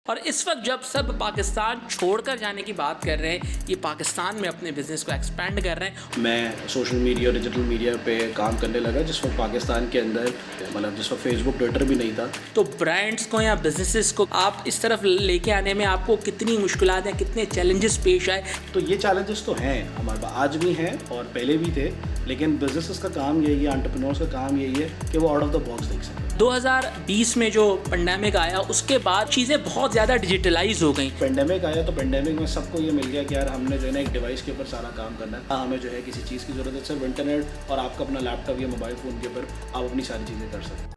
और इस वक्त जब सब पाकिस्तान छोड़कर जाने की बात कर रहे हैं, ये पाकिस्तान में अपने बिजनेस को एक्सपेंड कर रहे हैं। मैं सोशल मीडिया और डिजिटल मीडिया पे काम करने लगा जिस वक्त पाकिस्तान के अंदर मतलब जिस वक्त फेसबुक ट्विटर भी नहीं था। तो ब्रांड्स को या बिजनेसेस को आप इस तरफ लेके आने में आपको कितनी मुश्किलात हैं, कितने चैलेंजेस पेश आए? तो ये चैलेंजेस तो हैं हमारे पास, आज भी हैं और पहले भी थे, लेकिन बिजनेसेस का काम यही है, एंटरप्रेन्योर्स का काम यही है कि वो आउट ऑफ द बॉक्स देख सकें। 2020 में जो पेंडेमिक आया उसके बाद चीज़ें बहुत ज़्यादा डिजिटलाइज हो गई। पेंडेमिक आया तो पेंडेमिक में सबको ये मिल गया कि यार हमने जो है ना एक डिवाइस के ऊपर सारा काम करना है। हमें जो है किसी चीज़ की ज़रूरत है, सिर्फ इंटरनेट और आपका अपना लैपटॉप या मोबाइल फ़ोन के ऊपर आप अपनी सारी चीज़ें कर सकते हैं।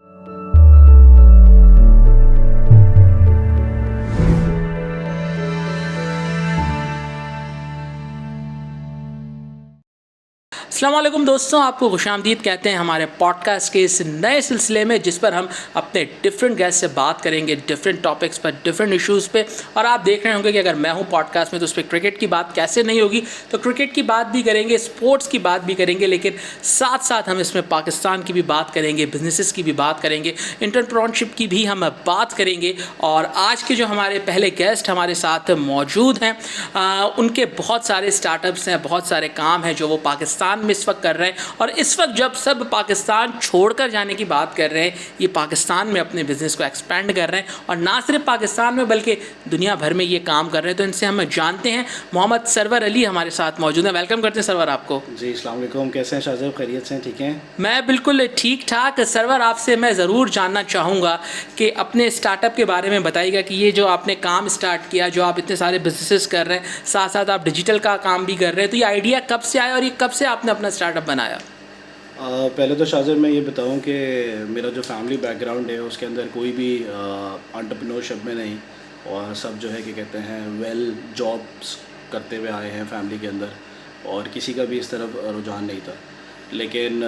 अस्सलाम वालेकुम दोस्तों, आपको खुशामदीद कहते हैं हमारे पॉडकास्ट के इस नए सिलसिले में, जिस पर हम अपने डिफरेंट गेस्ट से बात करेंगे डिफरेंट टॉपिक्स पर, डिफरेंट इश्यूज़ पे। और आप देख रहे होंगे कि अगर मैं हूं पॉडकास्ट में तो उस पर क्रिकेट की बात कैसे नहीं होगी, तो क्रिकेट की बात भी करेंगे, स्पोर्ट्स की बात भी करेंगे, लेकिन साथ साथ हम इसमें पाकिस्तान की भी बात करेंगे, बिजनेसेस की भी बात करेंगे, एंटरप्रेन्योरशिप की भी हम बात करेंगे। और आज के जो हमारे पहले गेस्ट हमारे साथ मौजूद हैं, उनके बहुत सारे स्टार्टअप्स हैं, बहुत सारे काम हैं जो वो पाकिस्तान में इस वक्त कर रहे हैं। और इस वक्त जब सब पाकिस्तान छोड़कर जाने की बात कर रहे हैं, ये पाकिस्तान में अपने बिजनेस को एक्सपेंड कर रहे हैं, और ना सिर्फ पाकिस्तान में बल्कि दुनिया भर में ये काम कर रहे हैं। तो इनसे हम जानते हैं। मोहम्मद सरवर अली हमारे साथ मौजूद हैं। वेलकम करते हैं सरवर आपको। जी अस्सलाम वालेकुम, कैसे हैं शाहज़ेब? खैरियत से हैं? ठीक हैं? मैं बिल्कुल ठीक ठाक। सरवर, आपसे मैं ज़रूर जानना चाहूँगा कि अपने स्टार्टअप के बारे में बताइएगा कि ये जो आपने काम स्टार्ट किया, जो आप इतने सारे बिजनेसेस कर रहे हैं, साथ साथ आप डिजिटल का काम भी कर रहे हैं, तो ये आइडिया कब से आया और ये कब से आपने अपना स्टार्टअप बनाया? पहले तो शाहज़ेब मैं ये बताऊं कि मेरा जो फैमिली बैकग्राउंड है उसके अंदर कोई भी एंटरप्रेन्योरशिप में नहीं, और सब जो है कि कहते हैं वेल जॉब्स करते हुए आए हैं फैमिली के अंदर, और किसी का भी इस तरफ रुझान नहीं था। लेकिन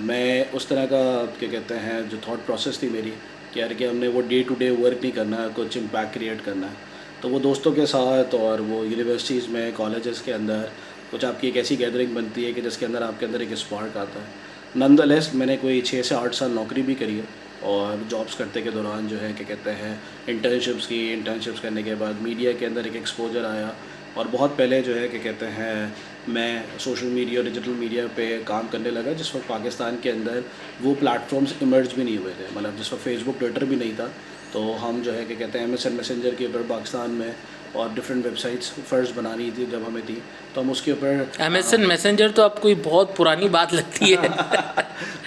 मैं उस तरह का क्या कहते हैं जो थॉट प्रोसेस थी मेरी कि यार कि हमने वो डे टू डे वर्क नहीं करना है, कुछ इम्पैक्ट क्रिएट करना है। तो वो दोस्तों के साथ और वो यूनिवर्सिटीज़ में, कॉलेजेस के अंदर कुछ आपकी एक ऐसी गैदरिंग बनती है कि जिसके अंदर आपके अंदर एक स्पार्क आता है। नॉनदलेस मैंने कोई 6 से 8 साल नौकरी भी करी है, और जॉब्स करते के दौरान जो है क्या कहते हैं इंटर्नशिप्स करने के बाद मीडिया के अंदर एक एक्सपोजर आया। और बहुत पहले जो है क्या कहते हैं मैं सोशल मीडिया और डिजिटल मीडिया पे काम करने लगा जिस वक्त पाकिस्तान के अंदर वो प्लेटफॉर्म्स इमर्ज भी नहीं हुए थे, मतलब जिस वक्त फेसबुक ट्विटर भी नहीं था। तो हम जो है क्या कहते हैं MSN मैसेंजर के ऊपर पाकिस्तान में और डिफरेंट वेबसाइट्स फ़र्स्ट बनानी थी जब हमें थी, तो हम उसके ऊपर MSN मैसेंजर तो अब कोई बहुत पुरानी बात लगती है।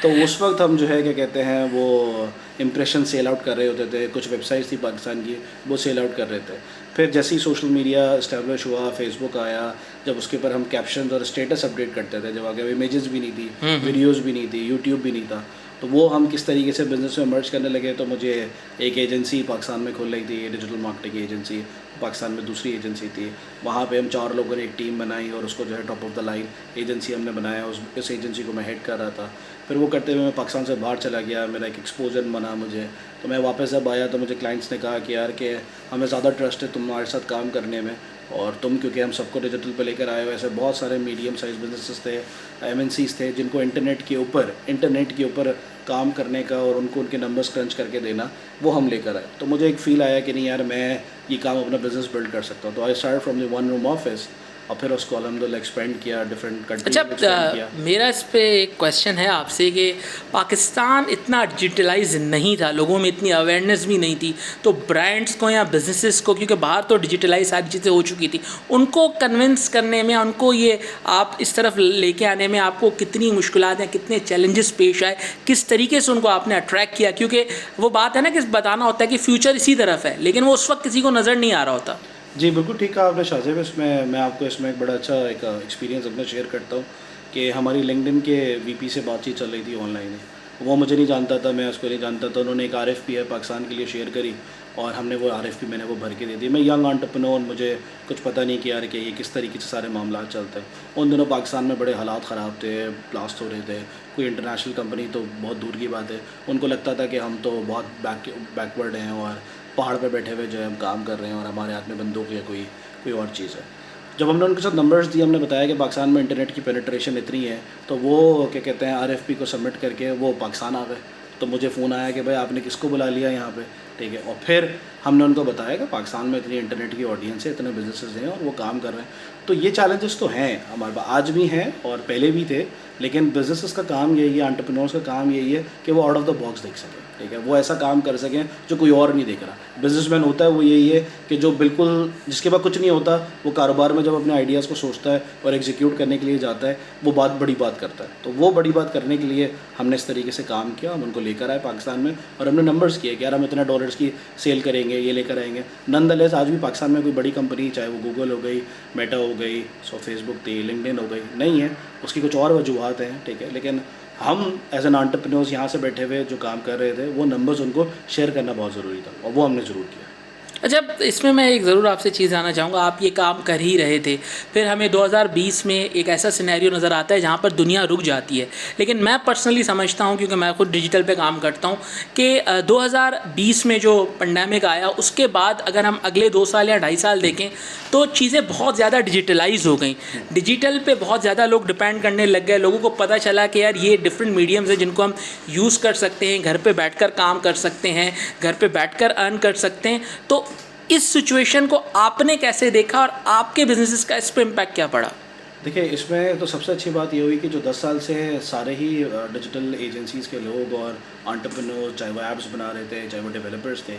तो उस वक्त हम जो है क्या कहते हैं वो इम्प्रेशन सेल आउट कर रहे होते थे। कुछ वेबसाइट्स थी पाकिस्तान की, वो सेल आउट कर रहे थे। फिर जैसे ही सोशल मीडिया इस्टेब्लिश हुआ, फेसबुक आया, जब उसके ऊपर हम कैप्शन और स्टेटस अपडेट करते थे, जब आगे इमेजेस भी नहीं थी, वीडियोस भी नहीं थी, यूट्यूब भी नहीं था, तो वो हम किस तरीके से बिज़नेस में मर्ज करने लगे। तो मुझे एक एजेंसी पाकिस्तान में खोल रही थी, डिजिटल मार्केटिंग एजेंसी। पाकिस्तान में दूसरी एजेंसी थी, वहाँ पे हम 4 लोगों ने एक टीम बनाई और उसको जो है top of the line agency हमने बनाया। उस एजेंसी को मैं हेड कर रहा था। फिर वो करते हुए मैं पाकिस्तान से बाहर चला गया, मेरा एक एक्सपोजर बना मुझे। तो मैं वापस जब आया तो मुझे क्लाइंट्स ने कहा कि यार कि हमें ज़्यादा ट्रस्ट है तुम्हारे साथ काम करने में, और तुम क्योंकि हम सबको डिजिटल पे लेकर आए हो। ऐसे बहुत सारे मीडियम साइज बिजनेसेस थे, MNCs थे, जिनको इंटरनेट के ऊपर काम करने का और उनको उनके नंबर्स क्रंच करके देना, वो हम लेकर आए। तो मुझे एक फ़ील आया कि नहीं यार, मैं ये काम अपना बिज़नेस बिल्ड कर सकता हूँ। तो I start from the one room office, और फिर उसको अल्हम्दुलिल्लाह एक्सपेंड किया, डिफरेंट कंट्रीज में एक्सपेंड किया। मेरा इस पे एक क्वेश्चन है आपसे कि पाकिस्तान इतना डिजिटलाइज नहीं था, लोगों में इतनी अवेयरनेस भी नहीं थी, तो ब्रांड्स को या बिजनेसेस को, क्योंकि बाहर तो डिजिटलाइज सारी चीज़ें हो चुकी थी, उनको कन्विंस करने में, उनको ये आप इस तरफ लेके आने में आपको कितनी मुश्किलात हैं, कितने चैलेंजेस पेश आए, किस तरीके से उनको आपने अट्रैक्ट किया? क्योंकि वो बात है ना कि बताना होता है कि फ्यूचर इसी तरफ है, लेकिन वो उस वक्त किसी को नज़र नहीं आ रहा होता। जी बिल्कुल ठीक कहा आपने शाहज़ेब। इसमें मैं आपको इसमें एक बड़ा अच्छा एक एक्सपीरियंस अपना शेयर करता हूँ कि हमारी लिंक्डइन के VP से बातचीत चल रही थी ऑनलाइन। वो मुझे नहीं जानता था, मैं उसको नहीं जानता था। उन्होंने एक RFP है पाकिस्तान के लिए शेयर करी, और हमने वो RFP मैंने वो भर के दे दी। मैं यंग एंटरप्रेन्योर, मुझे कुछ पता नहीं कि यार कि ये किस तरीके से सारे मामला चलते हैं। उन दिनों पाकिस्तान में बड़े हालात ख़राब थे, ब्लास्ट हो रहे थे। कोई इंटरनेशनल कंपनी तो बहुत दूर की बात है, उनको लगता था कि हम तो बहुत बैकवर्ड हैं और पहाड़ पे बैठे हुए जो है हम काम कर रहे हैं और हमारे हाथ में बंदूक या कोई और चीज़ है। जब हमने उनके साथ नंबर्स दिए, हमने बताया कि पाकिस्तान में इंटरनेट की पेनिट्रेशन इतनी है, तो वो क्या कहते हैं RFP को सबमिट करके वो पाकिस्तान आ गए। तो मुझे फ़ोन आया कि भाई आपने किसको बुला लिया यहाँ पे, ठीक है। और फिर हमने उनको बताया कि पाकिस्तान में इतनी इंटरनेट की ऑडियंस है, इतने बिजनेसेस हैं और वो काम कर रहे हैं। तो ये चैलेंजेस तो हैं हमारे पास, आज भी हैं और पहले भी थे, लेकिन बिजनेसेस का काम यही है, एंटरप्रेन्योर्स का काम यही है कि वो आउट ऑफ द बॉक्स देख सकें, ठीक है, वो ऐसा काम कर सकें जो कोई और नहीं देख रहा। बिजनेसमैन होता है वो यही है कि जो बिल्कुल जिसके पास कुछ नहीं होता, वो कारोबार में जब अपने आइडियाज़ को सोचता है और एग्जीक्यूट करने के लिए जाता है, वो बड़ी बात करता है। तो वो बड़ी बात करने के लिए हमने इस तरीके से काम किया, हम उनको लेकर आए पाकिस्तान में और हमने नंबर्स किए कि यार हम इतना डॉलर्स की सेल करेंगे, ये लेकर आएंगे। नॉनदलेस आज भी पाकिस्तान में कोई बड़ी कंपनी, चाहे वो गूगल हो गई, मेटा हो गई, फेसबुक थी, लिंक्डइन हो गई, नहीं है, उसकी कुछ और वजूहत हैं, ठीक है, लेकिन हम एज एन एंटरप्रेन्योर्स यहाँ से बैठे हुए जो काम कर रहे थे, वो नंबर्स उनको शेयर करना बहुत ज़रूरी था और वो हमने ज़रूर किया। अच्छा, इसमें मैं एक ज़रूर आपसे चीज़ जानना चाहूँगा, आप ये काम कर ही रहे थे, फिर हमें 2020 में एक ऐसा सिनेरियो नज़र आता है जहाँ पर दुनिया रुक जाती है। लेकिन मैं पर्सनली समझता हूँ, क्योंकि मैं खुद डिजिटल पे काम करता हूँ, कि 2020 में जो पेंडेमिक आया उसके बाद अगर हम अगले 2 साल या 2.5 साल देखें तो चीज़ें बहुत ज़्यादा डिजिटलाइज हो गई। डिजिटल पे बहुत ज़्यादा लोग डिपेंड करने लग गए। लोगों को पता चला कि यार ये डिफरेंट मीडियम्स हैं जिनको हम यूज़ कर सकते हैं, घर पे बैठकर काम कर सकते हैं, घर पे बैठकर अर्न कर सकते हैं। तो इस सिचुएशन को आपने कैसे देखा और आपके बिजनेसेस का इस पर इम्पैक्ट क्या पड़ा? देखिए, इसमें तो सबसे अच्छी बात ये हुई कि जो 10 साल से सारे ही डिजिटल एजेंसीज़ के लोग और एंटरप्रेन्योर्स, चाहे वो ऐप्स बना रहे थे, चाहे वो डेवलपर्स थे,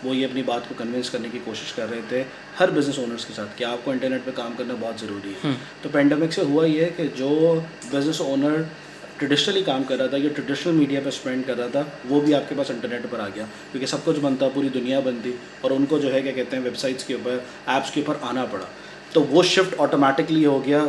वो ये अपनी बात को कन्विंस करने की कोशिश कर रहे थे हर बिज़नेस ओनर्स के साथ कि आपको इंटरनेट पे काम करना बहुत ज़रूरी है। तो पेंडेमिक से हुआ ये कि जो बिज़नेस ओनर ट्रेडिशनली काम कर रहा था या ट्रेडिशनल मीडिया पे स्पेंड कर रहा था, वो भी आपके पास इंटरनेट पर आ गया, क्योंकि सब कुछ बनता, पूरी दुनिया बनती और उनको जो है क्या कहते हैं वेबसाइट्स के ऊपर, ऐप्स के ऊपर आना पड़ा। तो वो शिफ्ट ऑटोमेटिकली हो गया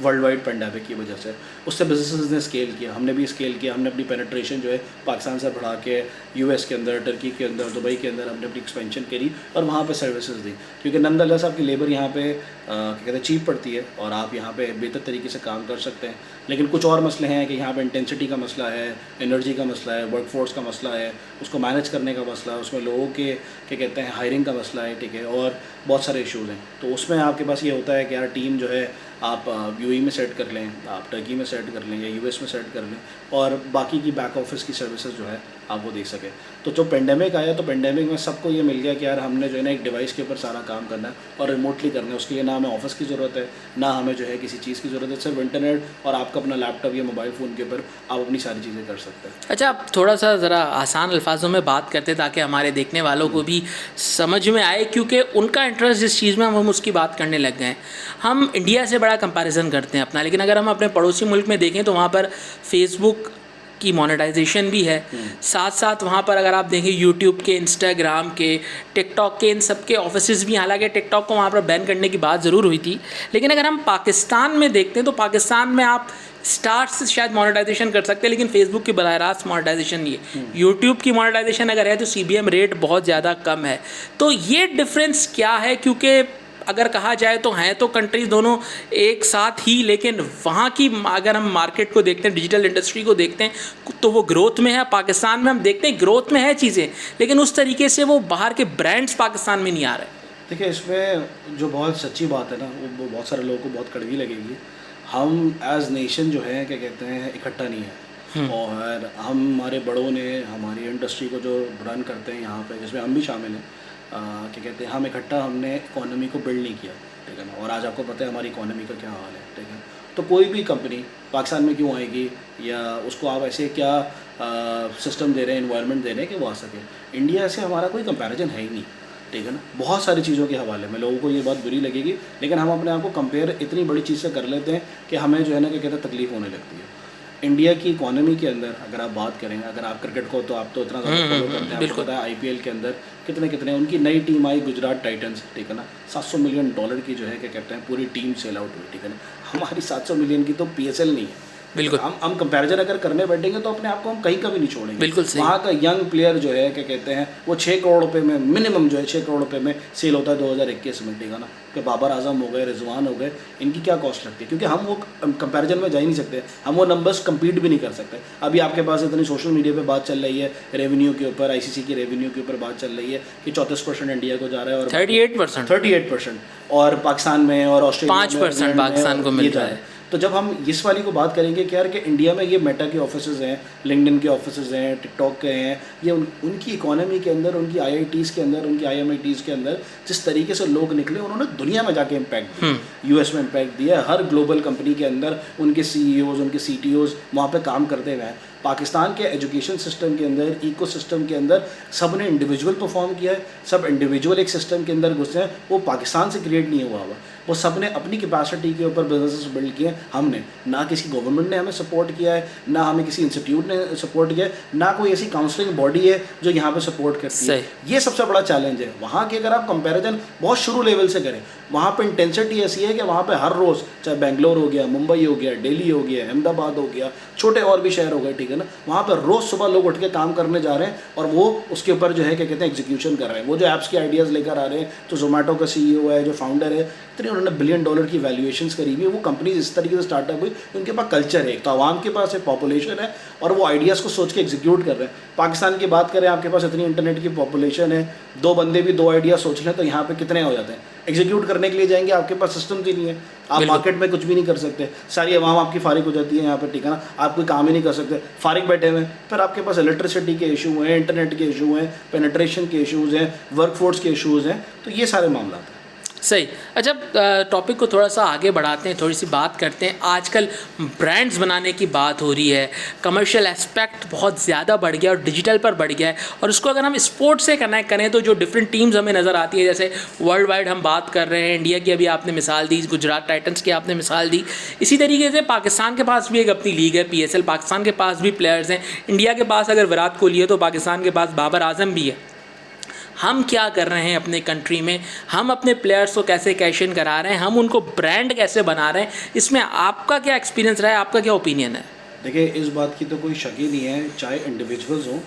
वर्ल्ड वाइड पेंडेमिक की वजह से। उससे बिजनेसेस ने स्केल किया, हमने भी स्केल किया, हमने अपनी पेनिट्रेशन जो है पाकिस्तान से बढ़ा के यूएस के अंदर, टर्की के अंदर, दुबई के अंदर हमने अपनी एक्सपेंशन करी और वहाँ पे सर्विसेज दी, क्योंकि नंदलेस आपकी लेबर यहाँ पे क्या कहते हैं चीप पड़ती है और आप यहाँ पे बेहतर तरीके से काम कर सकते हैं। लेकिन कुछ और मसले हैं कि यहाँ पे इंटेंसिटी का मसला है, एनर्जी का मसला है, वर्कफोर्स का मसला है, उसको मैनेज करने का मसला है, उसमें लोगों के क्या कहते हैं हायरिंग का मसला है, ठीक है, और बहुत सारे इशूज़ हैं। तो उसमें आपके पास ये होता है कि यार टीम जो है आप यूएई में सेट कर लें, आप टर्की में सेट कर लें या यूएस में सेट कर लें और बाकी की बैक ऑफिस की सर्विसेज जो है आप वो दे सकें। तो जो पेंडेमिक आया तो पेंडेमिक में सबको ये मिल गया कि यार हमने जो है ना एक डिवाइस के ऊपर सारा काम करना है और रिमोटली करना है। उसके लिए ना हमें ऑफिस की ज़रूरत है, ना हमें जो है किसी चीज़ की ज़रूरत है, सिर्फ इंटरनेट और आपका अपना लैपटॉप या मोबाइल फ़ोन के ऊपर आप अपनी सारी चीज़ें कर सकते हैं। अच्छा, आप थोड़ा सा ज़रा आसान अल्फाजों में बात करते ताकि हमारे देखने वालों को भी समझ में आए, क्योंकि उनका इंटरेस्ट जिस चीज़ में हम उसकी बात करने लग गए हैं। हम इंडिया से बड़ा कंपैरिजन करते हैं अपना, लेकिन अगर हम अपने पड़ोसी मुल्क में देखें तो वहाँ पर फेसबुक की मोनेटाइजेशन भी है, साथ साथ वहाँ पर अगर आप देखें यूट्यूब के, इंस्टाग्राम के, टिकटॉक के, इन सब के ऑफिसेज़ भी, हालांकि टिकटॉक को वहाँ पर बैन करने की बात ज़रूर हुई थी। लेकिन अगर हम पाकिस्तान में देखते हैं तो पाकिस्तान में आप स्टार्स से शायद मोनेटाइजेशन कर सकते हैं, लेकिन फेसबुक की बराह रास्त मोनेटाइजेशन नहीं है। यूट्यूब की मोनेटाइजेशन अगर है तो CBM रेट बहुत ज़्यादा कम है। तो ये डिफरेंस क्या है? क्योंकि अगर कहा जाए तो हैं तो कंट्रीज़ दोनों एक साथ ही, लेकिन वहाँ की अगर हम मार्केट को देखते हैं, डिजिटल इंडस्ट्री को देखते हैं तो वो ग्रोथ में है। पाकिस्तान में हम देखते हैं ग्रोथ में है चीज़ें, लेकिन उस तरीके से वो बाहर के ब्रांड्स पाकिस्तान में नहीं आ रहे। देखिए, इसमें जो बहुत सच्ची बात है ना, वो बहुत सारे लोगों को बहुत कड़वी लगेगी। हम एज नेशन जो है क्या कहते हैं इकट्ठा नहीं है और हमारे बड़ों ने हमारी इंडस्ट्री को जो रन करते हैं यहाँ पे, जिसमें हम भी शामिल हैं, क्या कहते हैं हम इकट्ठा हमने इकोनॉमी को बिल्ड नहीं किया, ठीक है ना। और आज आपको पता है हमारी इकोनॉमी का क्या हाल है, ठीक है। तो कोई भी कंपनी पाकिस्तान में क्यों आएगी या उसको आप ऐसे क्या सिस्टम दे रहे हैं, इन्वायरमेंट दे रहे हैं कि वो आ सके। इंडिया से हमारा कोई कंपैरिजन है ही नहीं, ठीक है ना। बहुत सारी चीज़ों के हवाले में लोगों को ये बात बुरी लगेगी, लेकिन हम अपने आप को कंपेयर इतनी बड़ी चीज़ से कर लेते हैं कि हमें जो है ना क्या कहते हैं तकलीफ होने लगती है। इंडिया की इकोनॉमी के अंदर अगर आप बात करें, अगर आप क्रिकेट को तो आप तो इतना ज़्यादा फॉलो करते हैं, आपको पता है IPL के अंदर कितने उनकी नई टीम आई, गुजरात टाइटंस, ठीक है ना। $700 मिलियन की जो है क्या कहते हैं पूरी टीम सेल आउट हुई, ठीक है ना। हमारी 700 मिलियन की तो PSL नहीं है। बिल्कुल, हम कंपैरिजन अगर करने बैठेंगे तो अपने आप को हम कहीं का भी नहीं छोड़ेंगे। बिल्कुल सही। वहाँ का यंग प्लेयर जो है क्या कहते हैं वो 6 करोड़ रुपए में मिनिमम जो है 6 करोड़ रुपए में सेल होता है 2021 में, ठीक है ना। कि बाबर आजम हो गए, रिजवान हो गए, इनकी क्या कॉस्ट लगती है, क्योंकि हम वो कंपैरिजन में जा ही नहीं सकते, हम वो नंबर्स कम्पीट भी नहीं कर सकते। अभी आपके पास इतनी सोशल मीडिया पे बात चल रही है रेवेन्यू के ऊपर, ICC की रेवेन्यू के ऊपर बात चल रही है कि 34% इंडिया को जा रहा है और 38% और पाकिस्तान में और ऑस्ट्रेलिया 5% पाकिस्तान को मिल रहा है। तो जब हम इस वाली को बात करेंगे कि यार कि इंडिया में ये मेटा के ऑफिसेज हैं, लिंक्डइन के ऑफिसेज हैं, टिकटॉक के हैं, ये उनकी इकोनॉमी के अंदर, उनकी IITs के अंदर, उनकी IMITs के अंदर जिस तरीके से लोग निकले, उन्होंने दुनिया में जाके इम्पैक्ट दिया, US में इम्पैक्ट दिया। हर ग्लोबल कंपनी के अंदर उनके CEOs, उनके CTOs वहाँ पे काम करते हुए हैं। पाकिस्तान के एजुकेशन सिस्टम के अंदर, इको सिस्टम के अंदर सब ने इंडिविजुअल परफॉर्म किया है, सब इंडिविजुअल एक सिस्टम के अंदर घुसे हैं। वो पाकिस्तान से क्रिएट नहीं हुआ हुआ, वो सब ने अपनी कैपेसिटी के ऊपर बिजनेसेस बिल्ड किए हैं। हमने ना किसी गवर्नमेंट ने हमें सपोर्ट किया है, ना हमें किसी इंस्टीट्यूट ने सपोर्ट किया है, ना कोई ऐसी काउंसलिंग बॉडी है जो यहाँ पे सपोर्ट करती है। ये सबसे बड़ा चैलेंज है। वहाँ की अगर आप कंपैरिजन बहुत शुरू लेवल से करें, वहाँ पे इंटेंसिटी ऐसी है कि वहाँ पे हर रोज़, चाहे बेंगलोर हो गया, मुंबई हो गया, दिल्ली हो गया, अहमदाबाद हो गया, छोटे और भी शहर हो गए, ठीक है ना, वहाँ पर रोज़ सुबह लोग उठ के काम करने जा रहे हैं और वो उसके ऊपर जो है क्या कहते हैं एग्जीक्यूशन कर रहे हैं। वो जो ऐप्स के आइडियाज़ लेकर आ रहे हैं, तो जोमेटो का CEO है, जो फाउंडर है, इतने उन्होंने $1 बिलियन की वैल्यूएशंस करी हुई है। वो कंपनीज इस तरीके से स्टार्टअप हुई, उनके पास कल्चर है, तो आवाम के पास एक पॉपुलेशन है और वो आइडियाज़ को सोच के एग्जीक्यूट कर रहे हैं। पाकिस्तान की बात करें, आपके पास इतनी इंटरनेट की पॉपुलेशन है, 2 बंदे भी 2 आइडिया सोच लें तो यहाँ पे कितने हो जाते हैं। एग्जीक्यूट करने के लिए जाएंगे, आपके पास सिस्टम ही नहीं है, आप मार्केट में कुछ भी नहीं कर सकते, सारी आवाम आपकी फारिग हो जाती है यहाँ पर, ठीक है ना, आप कोई काम ही नहीं कर सकते, फारिग बैठे हुए हैं। फिर आपके पास इलेक्ट्रिसिटी के इशू हैं, इंटरनेट के इशू हैं, पेनिट्रेशन के इशूज़ हैं, वर्कफोर्स के इशूज़ हैं, तो ये सारे मामला हैं। सही। अच्छा, टॉपिक को थोड़ा सा आगे बढ़ाते हैं, थोड़ी सी बात करते हैं। आजकल ब्रांड्स बनाने की बात हो रही है, कमर्शियल एस्पेक्ट बहुत ज़्यादा बढ़ गया और डिजिटल पर बढ़ गया है, और उसको अगर हम स्पोर्ट्स से कनेक्ट करें तो जो डिफरेंट टीम्स हमें नज़र आती है, जैसे वर्ल्ड वाइड हम बात कर रहे हैं, इंडिया की अभी आपने मिसाल दी, गुजरात टाइटन्स की आपने मिसाल दी, इसी तरीके से पाकिस्तान के पास भी एक अपनी लीग है PSL, पाकिस्तान के पास भी प्लेयर्स हैं। इंडिया के पास अगर विराट कोहली है तो पाकिस्तान के पास बाबर आजम भी है। हम क्या कर रहे हैं अपने कंट्री में, हम अपने प्लेयर्स को कैसे कैश इन करा रहे हैं, हम उनको ब्रांड कैसे बना रहे हैं, इसमें आपका क्या एक्सपीरियंस रहा है, आपका क्या ओपिनियन है? देखिए, इस बात की तो कोई शक ही नहीं है, चाहे इंडिविजुअल्स हों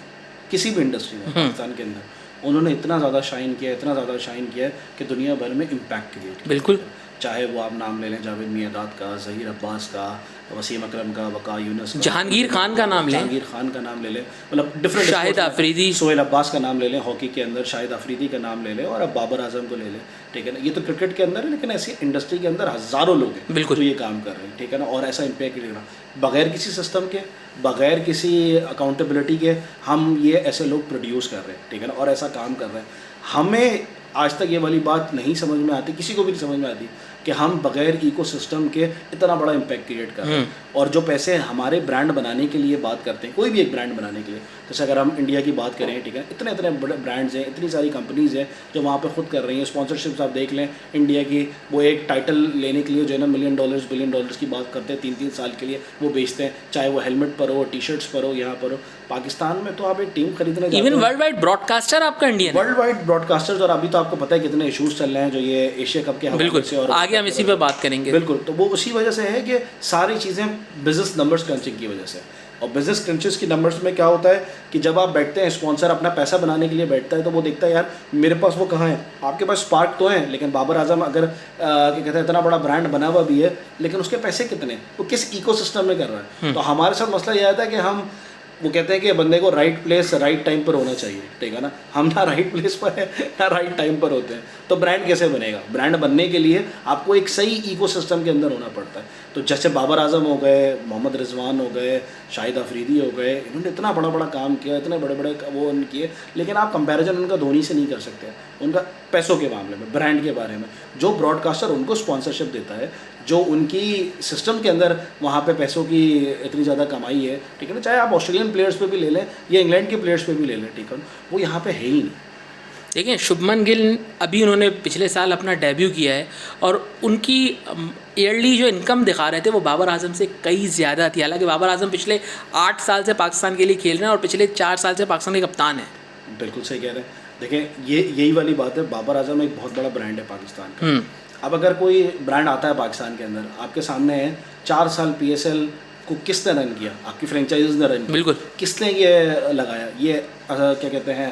किसी भी इंडस्ट्री में, पाकिस्तान के अंदर उन्होंने इतना ज़्यादा शाइन किया, इतना ज़्यादा शाइन किया कि दुनिया भर में इम्पैक्ट क्रिएट किया। बिल्कुल। चाहे वो आप नाम ले लें जावेद मियांदाद का, ज़हीर अब्बास का, वसीम अकरम का, वक़ार यूनुस का, जहांगीर खान का नाम लें, जहांगीर खान का नाम ले लें, मतलब डिफरेंट, शाहिद अफरीदी, सोहेल अब्बास का नाम ले लें, हॉकी के अंदर शाहिद अफरीदी का नाम ले लें, और अब बाबर आजम को ले लें, ठीक है ना। ये तो क्रिकेट के अंदर है, लेकिन ऐसी इंडस्ट्री के अंदर हज़ारों लोग हैं बिल्कुल जो ये काम कर रहे हैं, ठीक है ना, और ऐसा इम्पैक्ट लेना बगैर किसी सिस्टम के, बगैर किसी अकाउंटेबिलिटी के, हम ये ऐसे लोग प्रोड्यूस कर रहे हैं, ठीक है ना, और ऐसा काम कर रहे हैं। हमें आज तक ये वाली बात नहीं समझ में आती, किसी को भी नहीं समझ में आती कि हम बगैर इकोसिस्टम के इतना बड़ा इम्पैक्ट क्रिएट कर रहे हैं। और जो पैसे हमारे ब्रांड बनाने के लिए बात करते हैं, कोई भी एक ब्रांड बनाने के लिए, जैसे अगर हम इंडिया की बात करें, ठीक है, इतने इतने बड़े ब्रांड्स हैं, इतनी सारी कंपनीज़ हैं जो वहाँ पे खुद कर रही हैं। स्पॉन्सरशिप्स आप देख लें इंडिया की, वो एक टाइटल लेने के लिए जो है ना $1 मिलियन $1 बिलियन की बात करते हैं, 3-3 साल के लिए वो बेचते हैं, चाहे वो हेलमेट पर हो, टी-शर्ट्स पर हो, यहाँ पर हो। पाकिस्तान में तो आप एक टीम खरीदने जाते हैं, इवन वर्ल्ड वाइड ब्रॉडकास्टर आपका इंडियन, वर्ल्ड वाइड ब्रॉडकास्टर्स, और अभी तो आपको पता है कितने इशूज़ चल रहे हैं जो ये एशिया कप के बिल्कुल से, और आगे हम इसी पे बात करेंगे। बिल्कुल, तो वो उसी वजह से है कि सारी चीज़ें बिजनेस नंबर्स क्रंचिंग की वजह से। और बिजनेस क्रंचेस की नंबर्स में क्या होता है कि जब आप बैठते हैं, स्पॉन्सर अपना पैसा बनाने के लिए बैठता है, तो वो देखता है यार मेरे पास वो कहाँ है, आपके पास स्पार्क तो है, लेकिन बाबर आजम अगर क्या कहते हैं इतना बड़ा ब्रांड बना हुआ भी है, लेकिन उसके पैसे कितने, वो किस इकोसिस्टम में कर रहा है। तो हमारे साथ मसला यह आता है कि हम, वो कहते हैं कि बंदे को राइट प्लेस राइट टाइम पर होना चाहिए, ठीक है ना, हम ना राइट प्लेस पर है ना राइट टाइम पर होते हैं, तो ब्रांड कैसे बनेगा? ब्रांड बनने के लिए आपको एक सही इकोसिस्टम के अंदर होना पड़ता है। तो जैसे बाबर आजम हो गए, मोहम्मद रिजवान हो गए, शाहिद अफरीदी हो गए, इन्होंने इतना बड़ा बड़ा काम किया, इतने बड़े बड़े वो किए, लेकिन आप कंपैरिजन उनका धोनी से नहीं कर सकते, उनका पैसों के मामले में, ब्रांड के बारे में। जो ब्रॉडकास्टर उनको स्पॉन्सरशिप देता है, जो उनकी सिस्टम के अंदर वहाँ पे पैसों की इतनी ज़्यादा कमाई है, ठीक है ना, चाहे आप ऑस्ट्रेलियन प्लेयर्स पे भी ले लें या इंग्लैंड के प्लेयर्स पे भी ले लें, ठीक है, वो यहाँ पे है ही नहीं। देखिए, शुभमन गिल अभी उन्होंने पिछले साल अपना डेब्यू किया है और उनकी ईयरली जो इनकम दिखा रहे थे वो बाबर आजम से कई ज़्यादा थी। हालांकि बाबर आजम पिछले 8 साल से पाकिस्तान के लिए खेल रहे हैं और पिछले 4 साल से पाकिस्तान के कप्तान हैं। बिल्कुल सही कह रहे हैं। देखें, यही वाली बात है, बाबर आजम एक बहुत बड़ा ब्रांड है पाकिस्तान का। अब अगर कोई ब्रांड आता है पाकिस्तान के अंदर, आपके सामने है 4 साल PSL को किसने रन किया, आपकी फ्रेंचाइजीज ने रन किया, बिल्कुल, किसने ये लगाया, ये क्या कहते हैं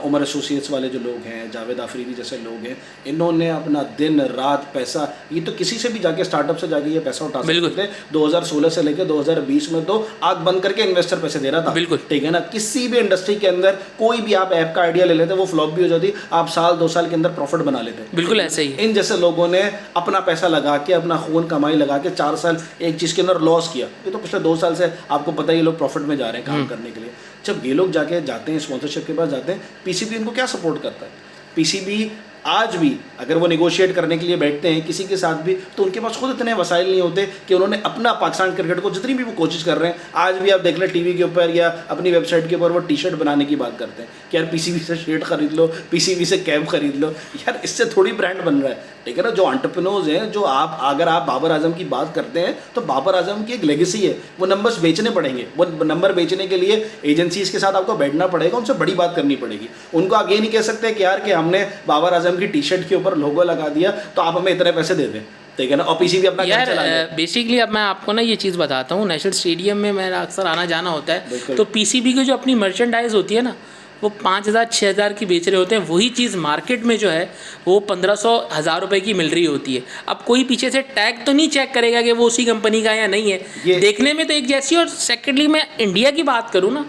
उमर एसोसिएट्स वाले जो लोग हैं, जावेद आफरीदी जैसे लोग हैं, इन्होंने अपना दिन रात पैसा, ये तो किसी से भी जाके स्टार्टअप से जाके ये पैसा उठा सकते थे। 2016 से लेकर 2020 में तो आग बंद करके इन्वेस्टर पैसे दे रहा था। बिल्कुल ठीक है ना। किसी भी इंडस्ट्री के अंदर कोई भी आप ऐप का आइडिया ले लेते, वो फ्लॉप भी हो जाती, आप साल 2 साल के अंदर प्रॉफिट बना लेते। बिल्कुल ऐसे ही। इन जैसे लोगों ने अपना पैसा लगा के, अपना खून कमाई लगा के 4 साल एक चीज़ के अंदर लॉस किया। ये तो पिछले 2 साल से आपको पता है ये लोग प्रॉफिट में जा रहे हैं काम करने के लिए। जब ये लोग जाते हैं स्पॉन्सरशिप के पास जाते हैं, पीसीबी इनको क्या सपोर्ट करता है? पीसीबी आज भी अगर वो निगोशिएट करने के लिए बैठते हैं किसी के साथ भी, तो उनके पास खुद इतने वसाइल नहीं होते कि उन्होंने अपना पाकिस्तान क्रिकेट को जितनी भी वो कोशिश कर रहे हैं, आज भी आप देख लें टीवी के ऊपर या अपनी वेबसाइट के ऊपर वो टी शर्ट बनाने की बात करते हैं कि यार पीसीबी से शर्ट खरीद लो, पीसीबी से कैप खरीद लो। यार इससे थोड़ी ब्रांड बन रहा है। ठीक है ना। जो एंटरप्रेन्योर्स हैं, जो अगर आप बाबर आजम की बात करते हैं, तो बाबर आजम की एक लेगेसी है, वो नंबर्स बेचने पड़ेंगे। वो नंबर बेचने के लिए एजेंसीज के साथ आपको बैठना पड़ेगा, उनसे बड़ी बात करनी पड़ेगी। उनको आप ये नहीं कह सकते कि यार कि हमने बाबर आजम की टी शर्ट के ऊपर लोगो लगा दिया तो आप हमें इतने पैसे दे दें। ठीक है ना। और पीसीबी अपना यार बेसिकली अब मैं आपको ना ये चीज़ बताता हूँ, नेशनल स्टेडियम में मेरा अक्सर आना जाना होता है, तो पीसीबी की जो अपनी मर्चेंडाइज होती है ना, वो 5,000-6,000 की बेच रहे होते हैं। वही चीज़ मार्केट में जो है वो 1,500-1,000 रुपये की मिल रही होती है। अब कोई पीछे से टैग तो नहीं चेक करेगा कि वो उसी कंपनी का या नहीं है, देखने में तो एक जैसी। और सेकेंडली मैं इंडिया की बात करूँ ना,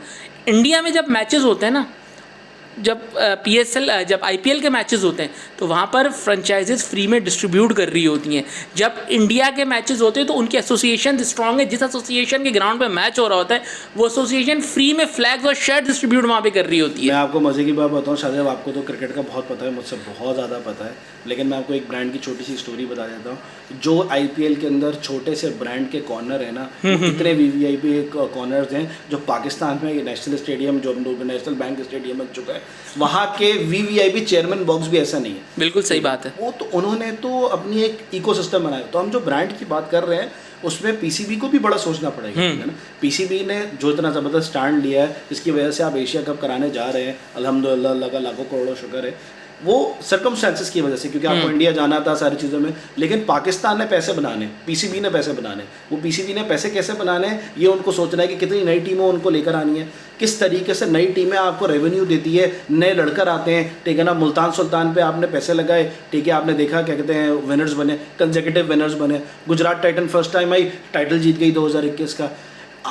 इंडिया में जब मैचेस होते हैं ना, जब PSL जब IPL के मैचेस होते हैं, तो वहाँ पर फ्रेंचाइजेस फ्री में डिस्ट्रीब्यूट कर रही होती हैं। जब इंडिया के मैचेस होते हैं तो उनकी एसोसिएशन स्ट्रॉन्ग है, जिस एसोसिएशन के ग्राउंड पे मैच हो रहा होता है वो एसोसिएशन फ्री में फ्लैग्स और शर्ट डिस्ट्रीब्यूट वहाँ पे कर रही होती है। मैं आपको मज़े की बात बताऊँ शाहजेब, आपको तो क्रिकेट का बहुत पता है, मुझसे बहुत ज़्यादा पता है, लेकिन मैं आपको एक ब्रांड की छोटी सी स्टोरी बता देता हूँ। जो IPL के अंदर छोटे से ब्रांड के कॉर्नर है ना, कितने VVIP कॉर्नर्स हैं जो पाकिस्तान में नेशनल स्टेडियम, जो नेशनल बैंक स्टेडियम बन चुका है, वहाँ के VVIP चेयरमैन बॉक्स भी ऐसा नहीं है। बिल्कुल सही बात है। वो तो उन्होंने तो अपनी एक इकोसिस्टम बनाया। तो हम जो ब्रांड की बात कर रहे हैं उसमें पीसीबी को भी बड़ा सोचना पड़ेगा। है ना। पीसीबी ने जो इतना ज़बरदस्त स्टैंड लिया है, जिसकी वजह से आप एशिया कप कराने जा रहे हैं, अल्हम्दुलिल्लाह, अल्लाह का लाखों करोड़ों शुक्र है, वो सर्कमस्टेंसेस की वजह से, क्योंकि आपको इंडिया जाना था सारी चीज़ों में। लेकिन पाकिस्तान ने पैसे बनाने, पीसीबी ने पैसे बनाने। वो पीसीबी ने पैसे कैसे बनाने, ये उनको सोचना है कि कितनी नई टीमें उनको लेकर आनी है, किस तरीके से नई टीमें आपको रेवेन्यू देती है, नए लड़कर आते हैं। ठीक है ना। मुल्तान सुल्तान पे आपने पैसे लगाए, ठीक है, आपने देखा क्या कहते हैं विनर्स बने, कंसेक्यूटिव विनर्स बने। गुजरात टाइटन फर्स्ट टाइम आई, टाइटल जीत गई 2021 का।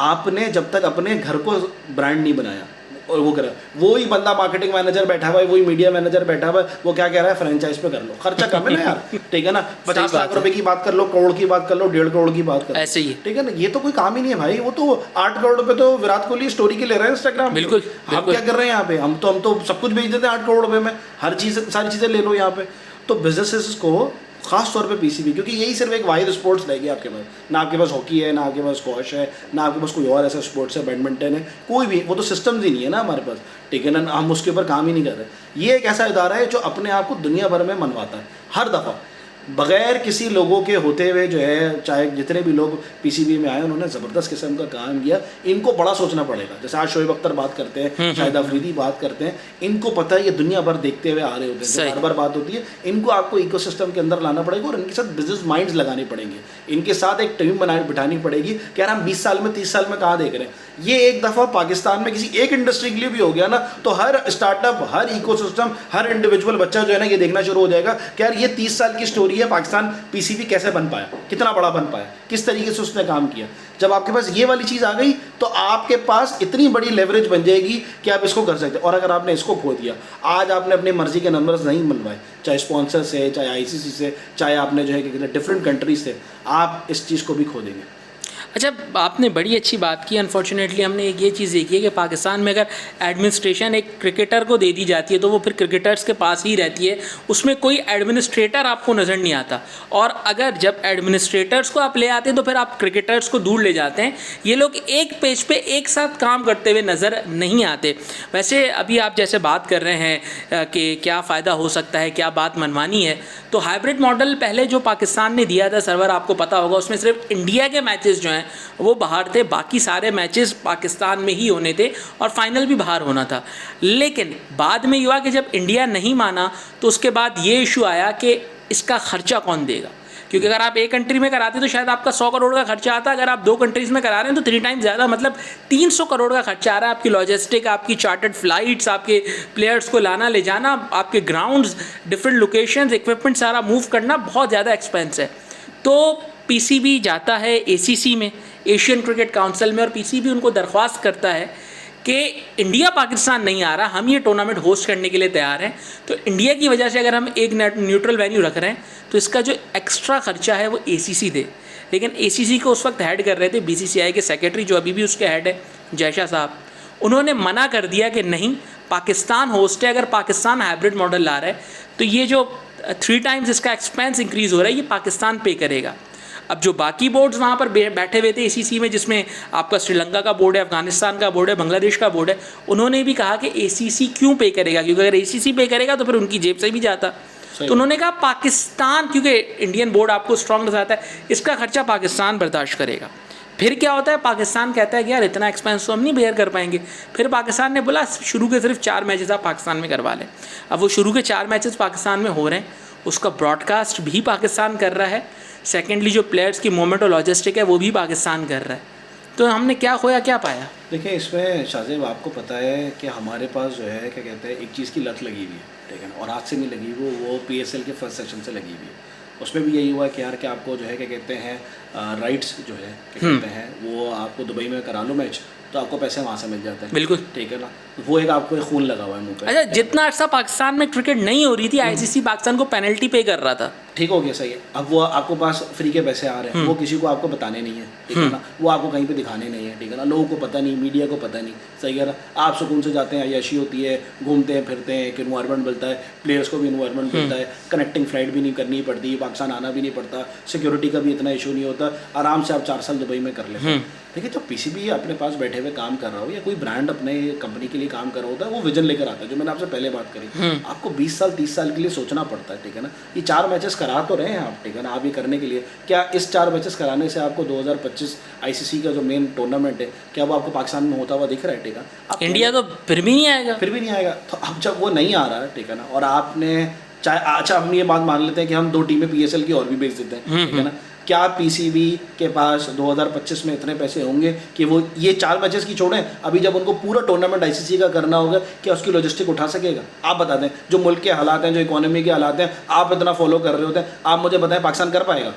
आपने जब तक अपने घर को ब्रांड नहीं बनाया और वो करा, वही बंदा मार्केटिंग मैनेजर बैठा हुआ है, वही मीडिया मैनेजर बैठा हुआ है, वो क्या कह रहा है, फ्रेंचाइज पे कर लो, खर्चा कम है ना यार। ठीक है ना। 50 लाख रुपए की बात कर लो, करोड़ की बात कर लो, 1.5 करोड़ की बात कर लो, ऐसे ही। ठीक है ना। ये तो कोई काम ही नहीं है भाई। वो तो 8 करोड़ रुपए तो विराट कोहली स्टोरी के ले रहे हैं इंस्टाग्राम। बिल्कुल। हम क्या कर रहे हैं यहाँ पे, हम तो सब कुछ बेच देते हैं 8 करोड़ रुपए में, हर चीज़, सारी चीज़ें ले लो यहाँ पे। तो बिजनेसेस को खास तौर पे पीसीबी, क्योंकि यही सिर्फ एक वाहिद स्पोर्ट्स रहेगी आपके पास। ना आपके पास हॉकी है, ना आपके पास स्क्वॉश है, ना आपके पास कोई और ऐसा स्पोर्ट्स है, बैडमिंटन है, कोई भी। वो तो सिस्टम्स ही नहीं है ना हमारे पास। ठीक है ना। हम उसके ऊपर काम ही नहीं कर रहे। ये एक ऐसा इदारा है जो अपने आप को दुनिया भर में मनवाता है हर दफ़ा, बगैर किसी लोगों के होते हुए जो है। चाहे जितने भी लोग पीसीबी में आए, उन्होंने ज़बरदस्त किस्म का काम किया। इनको बड़ा सोचना पड़ेगा। जैसे आज शोएब अख्तर बात करते हैं, शाहिद अफरीदी बात करते हैं, इनको पता है ये दुनिया भर देखते हुए आ रहे होते हैं, बार बार बात होती है। इनको आपको इकोसिस्टम के अंदर लाना पड़ेगा और इनके साथ बिजनेस माइंड्स लगाने पड़ेंगे। इनके साथ एक टीम बिठानी पड़ेगी कि यार हम 20 साल में, 30 साल में कहाँ देख रहे हैं। ये एक दफ़ा पाकिस्तान में किसी एक इंडस्ट्री के लिए भी हो गया ना, तो हर स्टार्टअप, हर इकोसिस्टम, हर इंडिविजुअल बच्चा जो है ना, ये देखना शुरू हो जाएगा कि यार ये 30 साल की स्टोरी है, पाकिस्तान पीसीबी कैसे बन पाया, कितना बड़ा बन पाया, किस तरीके से उसने काम किया। जब आपके पास ये वाली चीज़ आ गई तो आपके पास इतनी बड़ी लेवरेज बन जाएगी कि आप इसको कर सकते हैं। और अगर आपने इसको खो दिया, आज आपने अपनी मर्जी के नंबर्स नहीं बनवाए, चाहे स्पॉन्सर से, चाहे आईसीसी से, चाहे आपने जो है डिफरेंट कंट्रीज से, आप इस चीज़ को भी खो देंगे। अच्छा, आपने बड़ी अच्छी बात की। अनफॉर्चुनेटली हमने एक ये चीज़ देखी है कि पाकिस्तान में अगर एडमिनिस्ट्रेशन एक क्रिकेटर को दे दी जाती है तो वो फिर क्रिकेटर्स के पास ही रहती है, उसमें कोई एडमिनिस्ट्रेटर आपको नज़र नहीं आता। और अगर जब एडमिनिस्ट्रेटर्स को आप ले आते हैं तो फिर आप क्रिकेटर्स को दूर ले जाते हैं। ये लोग एक पेज पे एक साथ काम करते हुए नज़र नहीं आते। वैसे अभी आप जैसे बात कर रहे हैं कि क्या फ़ायदा हो सकता है, क्या बात मनमानी है, तो हाइब्रिड मॉडल पहले जो पाकिस्तान ने दिया था सर्वर, आपको पता होगा, उसमें सिर्फ इंडिया के मैचेस जो हैं वो बाहर थे, बाकी सारे मैचेस पाकिस्तान में ही होने थे और फाइनल भी बाहर होना था। लेकिन बाद में युवा कि जब इंडिया नहीं माना तो उसके बाद ये इशू आया कि इसका खर्चा कौन देगा, क्योंकि अगर आप एक कंट्री में कराते तो शायद आपका 100 करोड़ का खर्चा आता, अगर आप 2 कंट्रीज़ में करा रहे हैं तो 3 टाइम्स ज़्यादा, मतलब 300 करोड़ का खर्चा आ रहा है। आपकी लॉजिस्टिक, आपकी चार्टर्ड फ्लाइट्स, आपके प्लेयर्स को लाना ले जाना, आपके ग्राउंड्स, डिफरेंट लोकेशंस, इक्विपमेंट सारा मूव करना बहुत ज़्यादा एक्सपेंस है। तो पीसीबी जाता है एसीसी में, एशियन क्रिकेट काउंसिल में, और पीसीबी उनको दरख्वास्त करता है कि इंडिया पाकिस्तान नहीं आ रहा, हम ये टूर्नामेंट होस्ट करने के लिए तैयार हैं। तो इंडिया की वजह से अगर हम एक न्यूट्रल वेन्यू रख रहे हैं तो इसका जो एक्स्ट्रा खर्चा है वो एसीसी दे। लेकिन एसीसी को उस वक्त हेड कर रहे थे बीसीसीआई के सेक्रेटरी, जो अभी भी उसके हेड है, जयशाह साहब। उन्होंने मना कर दिया कि नहीं, पाकिस्तान होस्ट है, अगर पाकिस्तान हाइब्रिड मॉडल ला रहा है तो ये जो 3 टाइम्स इसका एक्सपेंस इंक्रीज़ हो रहा है ये पाकिस्तान पे करेगा। अब जो बाकी बोर्ड्स वहाँ पर बैठे हुए थे एसीसी में, जिसमें आपका श्रीलंका का बोर्ड है, अफगानिस्तान का बोर्ड है, बांग्लादेश का बोर्ड है, उन्होंने भी कहा कि एसीसी क्यों पे करेगा, क्योंकि अगर एसीसी पे करेगा तो फिर उनकी जेब से भी जाता। तो उन्होंने कहा पाकिस्तान, क्योंकि इंडियन बोर्ड आपको स्ट्रॉन्ग नजर आता है, इसका खर्चा पाकिस्तान बर्दाश्त करेगा। फिर क्या होता है, पाकिस्तान कहता है कि यार इतना एक्सपेंस तो हम नहीं बेयर कर पाएंगे। फिर पाकिस्तान ने बोला शुरू के सिर्फ 4 मैचेस आप पाकिस्तान में करवा लें। अब वो शुरू के 4 मैचेस पाकिस्तान में हो रहे हैं, उसका ब्रॉडकास्ट भी पाकिस्तान कर रहा है। सेकेंडली जो प्लेयर्स की मूवमेंट और लॉजिस्टिक है वो भी पाकिस्तान कर रहा है। तो हमने क्या खोया, क्या पाया? देखिए, इसमें शाहजेब आपको पता है कि हमारे पास जो है क्या कहते हैं, एक चीज़ की लत लगी हुई है, ठीक है ना, और आज से नहीं लगी, वो पीएसएल के फर्स्ट सेशन से लगी हुई है। उसमें भी यही हुआ कि यार कि आपको जो है क्या कहते हैं, राइट्स जो है क्या कहते हैं, वो आपको दुबई में करा लो मैच तो आपको पैसे वहाँ से मिल जाते हैं। बिल्कुल, ठीक है ना, वो एक आपको एक खून लगा हुआ है मुँह पे। अच्छा, जितना अर्सा पाकिस्तान में क्रिकेट नहीं हो रही थी, आईसीसी पाकिस्तान को पेनल्टी पे कर रहा था। ठीक हो गया, सही है। अब वो आपको पास फ्री के पैसे आ रहे हैं, वो किसी को आपको बताने नहीं है, ठीक है ना, वो आपको कहीं पे दिखाने नहीं है, ठीक है ना, लोगों को पता नहीं, मीडिया को पता नहीं, सही है ना। आप सुकून से जाते हैं, अय्याशी होती है, घूमते हैं फिरते हैं, एक इन्वायरमेंट मिलता है, प्लेयर्स को भी इन्वायरमेंट मिलता है, कनेक्टिंग फ्लाइट भी नहीं करनी पड़ती, पाकिस्तान आना भी नहीं पड़ता, सिक्योरिटी का भी इतना इशू नहीं होता, आराम से आप 4 साल दुबई में कर लेते हैं। देखिए, तो पीसीबी अपने पास बैठे हुए काम कर रहा हो या कोई ब्रांड अपने कंपनी के लिए काम कर रहा होता है, वो विजन लेकर आता है, जो मैंने आपसे पहले बात करी। आपको 20 साल 30 साल के लिए सोचना पड़ता है, ठीक है ना। ये 4 मैचेस करा तो रहे हैं आप, ठीक है ना, आप ये करने के लिए क्या इस 4 मैचेस कराने से आपको 2025 आईसीसी का जो मेन टूर्नामेंट है, क्या वो आपको पाकिस्तान में होता हुआ दिख रहा है? ठीक है, इंडिया तो फिर भी नहीं आएगा, फिर भी नहीं आएगा। तो अब जब वो नहीं आ रहा है, ठीक है ना, और आपने चाहे, अच्छा हम ये बात मान लेते हैं कि हम 2 टीमें पीएसएल की और भी बेच देते हैं, ठीक है ना, क्या पीसीबी के पास 2025 में इतने पैसे होंगे कि वो ये 4 मैचेस की छोड़ें, अभी जब उनको पूरा टूर्नामेंट आईसीसी का करना होगा, क्या उसकी लॉजिस्टिक उठा सकेगा? आप बता दें, जो मुल्क के हालात हैं, जो इकोनॉमी के हालात हैं, आप इतना फॉलो कर रहे होते हैं, आप मुझे बताएं पाकिस्तान कर पाएगा?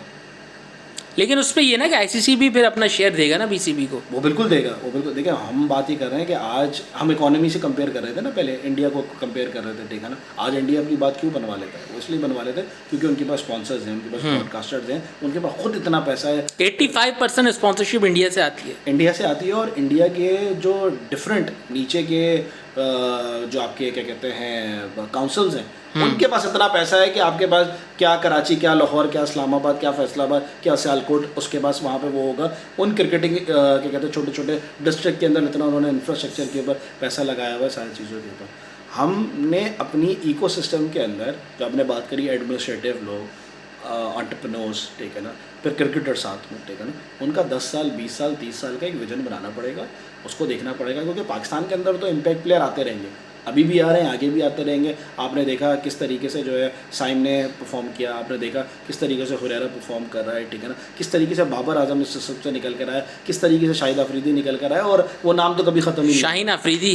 लेकिन उस पर ये ना कि आईसीसी भी फिर अपना शेयर देगा ना पीसीबी को। वो बिल्कुल देगा, वो बिल्कुल। देखिए, हम बात ही कर रहे हैं कि आज हम इकोनॉमी से कंपेयर कर रहे थे ना, पहले इंडिया को कंपेयर कर रहे थे, ठीक है ना। आज इंडिया अपनी बात क्यों बनवा लेता है? वो इसलिए बनवा लेते हैं क्योंकि उनके पास स्पॉन्सर्स हैं, उनके पास ब्रॉडकास्टर्स हैं, उनके पास खुद इतना पैसा है। 85% स्पॉन्सरशिप इंडिया से आती है, इंडिया से आती है। और इंडिया के जो डिफरेंट नीचे के जो आपके क्या कहते हैं काउंसिल्स हैं, उनके पास इतना पैसा है कि आपके पास क्या कराची, क्या लाहौर, क्या इस्लामाबाद, क्या फैसलाबाद, क्या सियालकोट, उसके पास वहाँ पे वो होगा। उन क्रिकेटिंग क्या कहते हैं छोटे छोटे डिस्ट्रिक्ट के अंदर इतना उन्होंने इंफ्रास्ट्रक्चर के ऊपर पैसा लगाया हुआ है, सारी चीज़ों के ऊपर। हमने अपनी इकोसिस्टम के अंदर जो आपने बात करी, एडमिनिस्ट्रेटिव लोग, एंटरप्रेन्योर्स, ठीक है ना, फिर क्रिकेटर साथ में, ठीक है ना, उनका 10 साल 20 साल 30 साल का एक विजन बनाना पड़ेगा, उसको देखना पड़ेगा। क्योंकि पाकिस्तान के अंदर तो इम्पैक्ट प्लेयर आते रहेंगे, अभी भी आ रहे हैं, आगे भी आते रहेंगे। आपने देखा किस तरीके से जो है साइम ने परफॉर्म किया, आपने देखा किस तरीके से हुरैरा परफॉर्म कर रहा है, ठीक है ना, किस तरीके से बाबर आजम इस सिस्टम से निकल कर आया, किस तरीके से शाहिद अफरीदी निकल कर आया, और वो नाम तो कभी ख़त्म ही नहीं।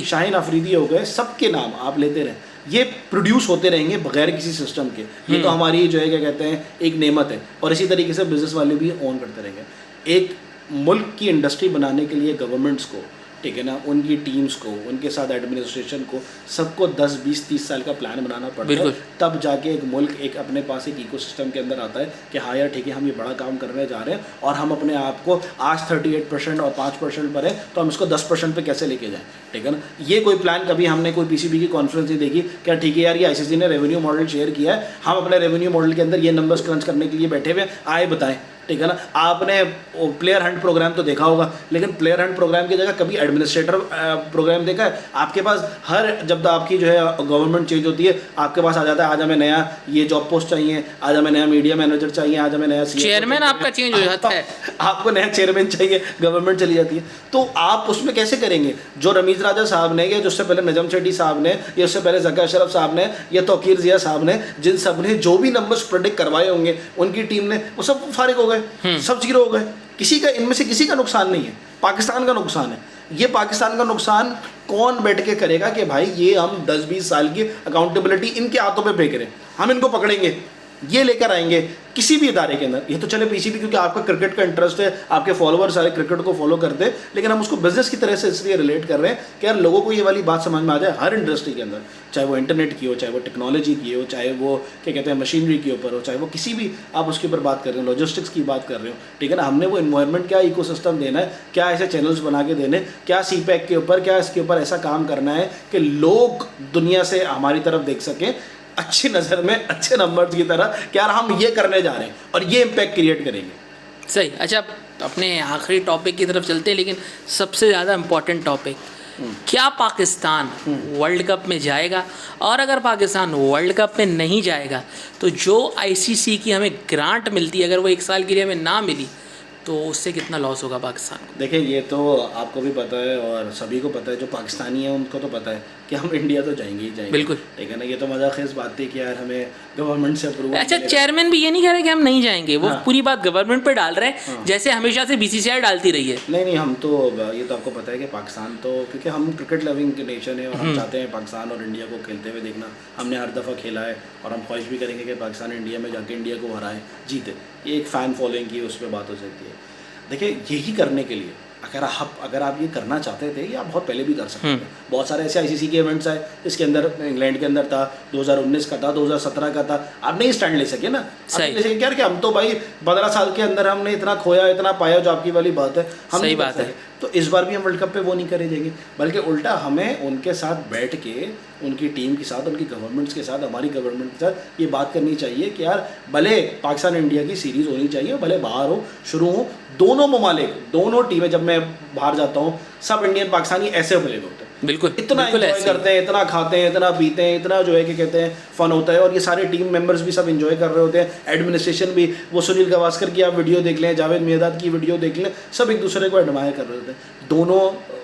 शाहीन अफरीदी हो गए, सबके नाम आप लेते रहें, ये प्रोड्यूस होते रहेंगे बगैर किसी सिस्टम के। ये तो हमारी जो है क्या कहते हैं एक नेमत है, और इसी तरीके से बिजनेस वाले भी ऑन करते रहेंगे। एक मुल्क की इंडस्ट्री बनाने के लिए गवर्नमेंट्स को, ठीक है ना, उनकी टीम्स को, उनके साथ एडमिनिस्ट्रेशन को, सबको 10 20 30 साल का प्लान बनाना पड़ता है, तब जाके एक मुल्क एक अपने पास एक इकोसिस्टम के अंदर आता है कि हाँ यार ठीक है, हम ये बड़ा काम करने जा रहे हैं, और हम अपने आप को आज 38% और 5% पर है, तो हम इसको 10% पे कैसे लेके जाएं, ठीक है ना। ये कोई प्लान कभी हमने कोई पीसीबी की कॉन्फ्रेंस नहीं देखी, क्या ठीक है यार ये आईसीसी ने रेवेन्यू मॉडल शेयर किया है, हम अपने रेवेन्यू मॉडल के अंदर ये नंबर्स क्रंच करने के लिए बैठे हुए, आए बताएं, ठीक है ना। आपने प्लेयर हंट प्रोग्राम तो देखा होगा, लेकिन प्लेयर हंट प्रोग्राम की जगह कभी एडमिनिस्ट्रेटर प्रोग्राम देखा है? आपके पास जब आपकी जो है गवर्नमेंट चेंज होती है, आपके पास आ जाता है आज हमें नया ये जॉब पोस्ट चाहिए, आज हमें नया मीडिया मैनेजर चाहिए, आज हमें नया चेयरमैन आपका चेंज हो जाता है, आपको नया चेयरमैन चाहिए, गवर्नमेंट चली जाती है। तो आप उसमें कैसे करेंगे? जो रमीज राजा साहब ने, या जो उससे पहले नजम सेठी साहब ने, या उससे पहले जका अशरफ साहब ने, या तौकीर जिया साहब ने, जिन सब ने जो भी नंबर्स प्रेडिक्ट करवाए होंगे उनकी टीम ने, वो सब फारिग हो गए, सब जीरो हो गए। किसी का, इनमें से किसी का नुकसान नहीं है, पाकिस्तान का नुकसान है। ये पाकिस्तान का नुकसान कौन बैठ के करेगा कि भाई ये हम 10-20 साल की अकाउंटेबिलिटी इनके हाथों पे पे करें, हम इनको पकड़ेंगे, ये लेकर आएंगे किसी भी इदारे के अंदर। ये तो चले पीसीबी, क्योंकि आपका क्रिकेट का इंटरेस्ट है, आपके फॉलोअर्स सारे क्रिकेट को फॉलो करते हैं, लेकिन हम उसको बिजनेस की तरह से इसलिए रिलेट कर रहे हैं कि यार लोगों को ये वाली बात समझ में आ जाए। हर इंडस्ट्री के अंदर, चाहे वो इंटरनेट की हो, चाहे वो टेक्नोलॉजी की हो, चाहे वो क्या कहते हैं मशीनरी के ऊपर हो, चाहे वो किसी भी आप उसके ऊपर बात कर रहे हो, लॉजिस्टिक्स की बात कर रहे हो, ठीक है ना। हमने वो इन्वायरमेंट, क्या इकोसिस्टम देना है, क्या ऐसे चैनल्स बना के देने, क्या सीपैक के ऊपर, क्या इसके ऊपर ऐसा काम करना है कि लोग दुनिया से हमारी तरफ देख सकें अच्छी नज़र में, अच्छे नंबर्स की तरह कि यार हम ये करने जा रहे हैं और ये इम्पैक्ट क्रिएट करेंगे। सही। अच्छा, अपने आखिरी टॉपिक की तरफ चलते हैं, लेकिन सबसे ज़्यादा इम्पोर्टेंट टॉपिक, क्या पाकिस्तान वर्ल्ड कप में जाएगा? और अगर पाकिस्तान वर्ल्ड कप में नहीं जाएगा तो जो आईसीसी की हमें ग्रांट मिलती है, अगर वो 1 साल के लिए हमें ना मिली तो उससे कितना लॉस होगा पाकिस्तान को? देखिए, ये तो आपको भी पता है और सभी को पता है, जो पाकिस्तानी है उनको तो पता है कि हम इंडिया तो जाएंगे ही जाएंगे, बिल्कुल, ठीक है ना। ये तो मजाक बात थी कि यार हमें गवर्नमेंट से अप्रूवल। अच्छा, चेयरमैन भी ये नहीं कह रहे कि हम नहीं जाएंगे, वो पूरी बात गवर्नमेंट पे डाल रहे हैं, जैसे हमेशा से बीसीसीआई डालती रही है। नहीं, हम तो, ये तो आपको पता है कि पाकिस्तान तो, क्योंकि हम क्रिकेट लविंग नेशन है और हम चाहते हैं पाकिस्तान और इंडिया को खेलते हुए देखना। हमने हर दफ़ा खेला है और हम ख्वाहिश भी करेंगे कि पाकिस्तान इंडिया में जाके इंडिया को हराए, जीते। ये एक फ़ैन फॉलोइंग की उस पर बात हो सकती है। देखिए, यही करने के लिए अगर आप ये करना चाहते थे, ये आप बहुत पहले भी कर सकते थे। बहुत सारे ऐसे आईसीसी के इवेंट्स आए, इसके अंदर इंग्लैंड के अंदर था, 2019 का था, 2017 का था। आप नहीं स्टैंड ले सके ना, आप नहीं ले सके क्या कि हम तो भाई 15 साल के अंदर हमने इतना खोया, इतना पाया, जो आपकी वाली बात है, हम सही नहीं बात है। तो इस बार भी हम वर्ल्ड कप पे वो नहीं करे देंगे, बल्कि उल्टा हमें उनके साथ बैठ के, उनकी टीम के साथ, उनकी गवर्नमेंट्स के साथ, हमारी गवर्नमेंट के साथ ये बात करनी चाहिए कि यार भले पाकिस्तान इंडिया की सीरीज़ होनी चाहिए, भले बाहर हो, शुरू हो, दोनों ममालिक, दोनों टीमें, जब मैं बाहर जाता हूँ सब इंडियन पाकिस्तानी ऐसे प्ले होते हैं, बिल्कुल इतना एंजॉय करते हैं, इतना खाते हैं, इतना पीते हैं, इतना जो है कि कहते हैं फन होता है। और ये सारे टीम मेंबर्स भी सब एंजॉय कर रहे होते हैं, एडमिनिस्ट्रेशन भी, वो सुनील गावस्कर की आप वीडियो देख लें, जावेद मियादाद की वीडियो देख लें, सब एक दूसरे को एडमायर कर रहे होते हैं। दोनों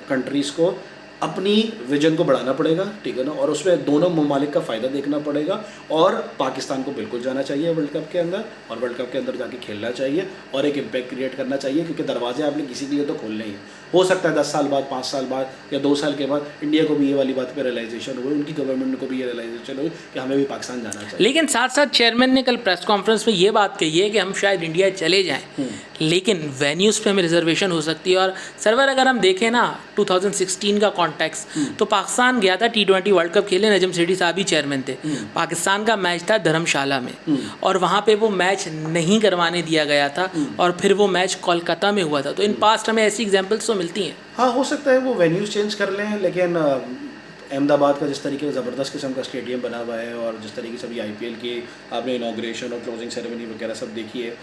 कंट्रीज़ को अपनी विजन को बढ़ाना पड़ेगा, ठीक है ना, और उसमें दोनों ममालिक का फ़ायदा देखना पड़ेगा। और पाकिस्तान को बिल्कुल जाना चाहिए वर्ल्ड कप के अंदर, और वर्ल्ड कप के अंदर जाके खेलना चाहिए और एक इम्पैक्ट क्रिएट करना चाहिए, क्योंकि दरवाजे आपने किसी के लिए तो खोलने ही हैं। हो सकता है 10 साल बाद, 5 साल बाद या 2 साल के बाद इंडिया को भी ये वाली बात पे रियलाइजेशन हुई, उनकी गवर्नमेंट को भी ये रियलाइजेशन हुई कि हमें भी पाकिस्तान जाना चाहिए। लेकिन साथ साथ चेयरमैन ने कल प्रेस कॉन्फ्रेंस में ये बात कही है कि हम शायद इंडिया चले जाएं, लेकिन वेन्यूज़ पे हमें रिजर्वेशन हो सकती है। और सर्वर अगर हम देखें ना 2016 का कॉन्टेक्स्ट, तो पाकिस्तान गया था T20 वर्ल्ड कप खेले, नजम सेठी साहब ही चेयरमैन थे। पाकिस्तान का मैच था धर्मशाला में, और वहाँ पे वो मैच नहीं करवाने दिया गया था, और फिर वो मैच कोलकाता में हुआ था। तो इन पास्ट हमें ऐसी एग्जाम्पल्स तो मिलती हैं। हाँ, हो सकता है वो वेन्यूज़ चेंज कर लें, लेकिन अहमदाबाद का जिस तरीके का ज़बरदस्त किस्म का स्टेडियम बना हुआ है, और जिस तरीके से अभी IPL की आपने इनाग्रेशन और क्लोजिंग सेरेमनी वगैरह सब देखी है,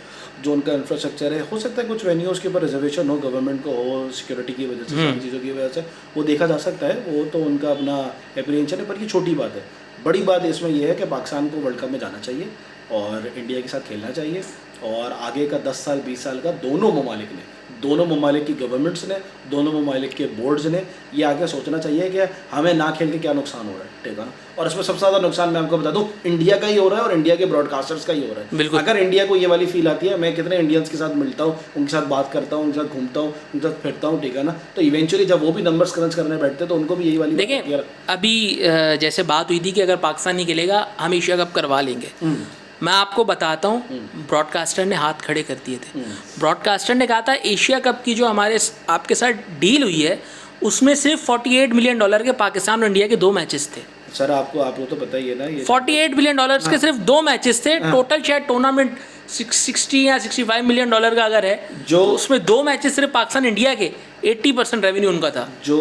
जो उनका इंफ्रास्ट्रक्चर है, हो सकता है कुछ वेन्यूज़ के ऊपर रिजर्वेशन हो, गवर्नमेंट को हो, सिक्योरिटी की वजह से, सारी चीज़ों की वजह से वो देखा जा सकता है। वो तो उनका अपना एप्रीहेंशन है, पर ये छोटी बात है। बड़ी बात इसमें यह है कि पाकिस्तान को वर्ल्ड कप में जाना चाहिए और इंडिया के साथ खेलना चाहिए, और आगे का 10 साल 20 साल का दोनों ममालिक ने, दोनों ममालिक की गवर्नमेंट्स ने, दोनों ममालिक के बोर्ड्स ने ये आगे सोचना चाहिए कि हमें ना खेल के क्या नुकसान हो रहा है, ठीक है ना। और इसमें सबसे ज़्यादा नुकसान मैं आपको बता दूं, इंडिया का ही हो रहा है और इंडिया के ब्रॉडकास्टर्स का ही हो रहा है। बिल्कुल। अगर इंडिया को ये वाली फील आती है, मैं कितने इंडियंस के साथ मिलता हूँ, उनके साथ बात करता हूँ, उनके साथ घूमता हूँ, उनके साथ फिरता हूँ, ठीक है ना, तो इवेंचुअली जब वो भी नंबर्स क्रंच करने बैठते हैं तो उनको भी यही वाली देखें, अभी जैसे बात हुई थी कि अगर पाकिस्तान नहीं खेलेगा हम एशिया कप करवा लेंगे। मैं आपको बताता हूँ, ब्रॉडकास्टर ने हाथ खड़े कर दिए थे। ब्रॉडकास्टर ने कहा था एशिया कप की जो हमारे आपके साथ डील हुई है उसमें सिर्फ $48 मिलियन के पाकिस्तान और इंडिया के 2 मैचेस थे। सर आपको तो पता ही है ना, ये $48 मिलियन के सिर्फ 2 मैचेस थे। टोटल शायद टूर्नामेंट 60 या $65 मिलियन का अगर है, जो उसमें 2 मैचेस सिर्फ पाकिस्तान इंडिया के 80% रेवेन्यू उनका था। जो